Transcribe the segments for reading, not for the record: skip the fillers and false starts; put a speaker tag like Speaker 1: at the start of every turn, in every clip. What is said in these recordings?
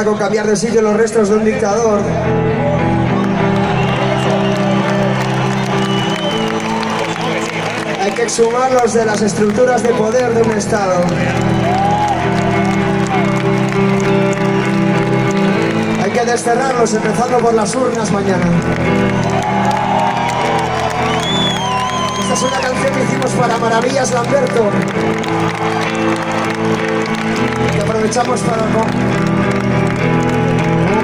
Speaker 1: con cambiar de sitio los restos de un dictador. Hay que exhumarlos de las estructuras de poder de un Estado. Hay que desterrarlos empezando por las urnas mañana. Esta es una canción que hicimos para Maravillas Lamberto, que aprovechamos para un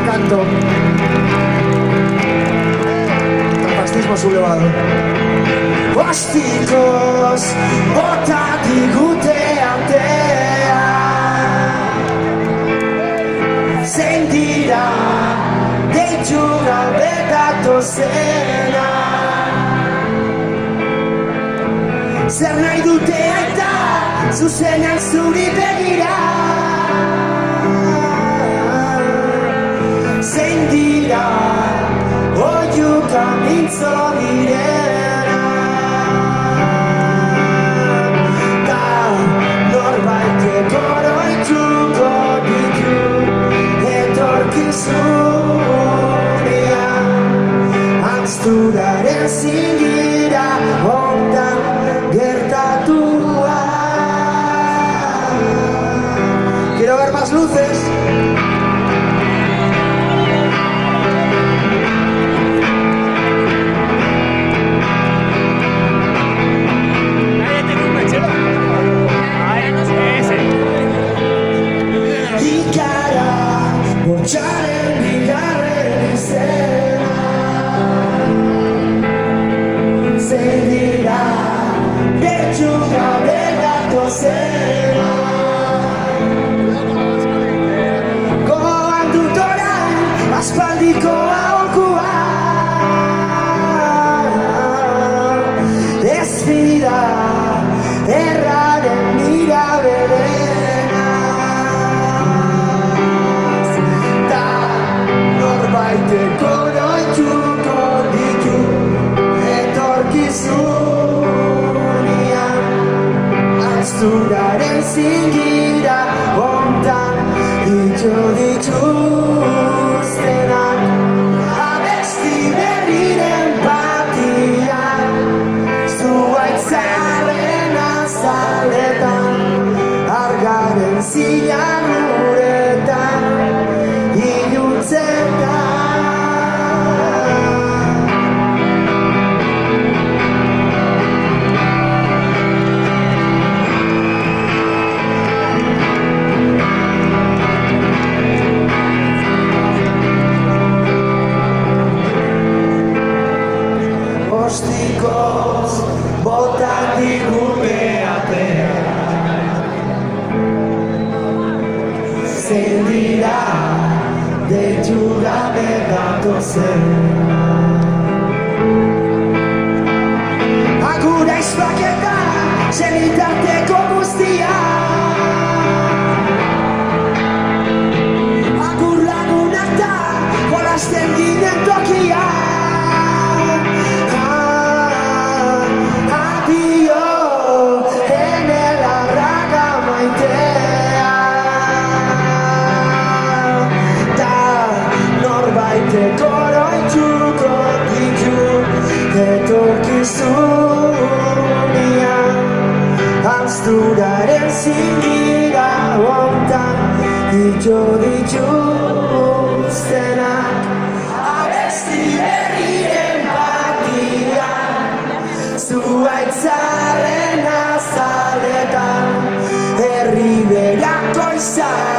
Speaker 1: canto. El fascismo sublevado. Ostikoz, bota digute artean, zein dira, deitu gabe datozena. Zer nahi dute aita, zuzenean zuri begira. Zein dira, oiuka mintzo direna. Da norbaitek oroituko ditu, etorkizunean. Anzturaren zingira, ondan gertatua. Quiero ver más luces. Bortxaren bigarren izena, zein dira, deitu gabe datozena. Gogoan dut orain, aspaldiko aholkua. Ez bida, erraren mira berena. Norbaitek oroituko ditu, etorkizunean. Anzturaren zingira, ondan ito dituztenak. Abesti berriren batian, zuaitzaren azaletan, argaren zilan uretan, iluntzen da. Ostikoz, bota digute atean, zein dira, deitu gabe datozena. Agur aizpaketa, senitarteko guztia. Agur lagunak da, jolasten ginen tokia. Adio, enela raga maitea. Da norbaitek oroituko ditu, etorkizunean. Anzturaren zingira, ondan ito dituztenak. Abesti berriren batian, zuaitzaren azaletan, herri berako izan.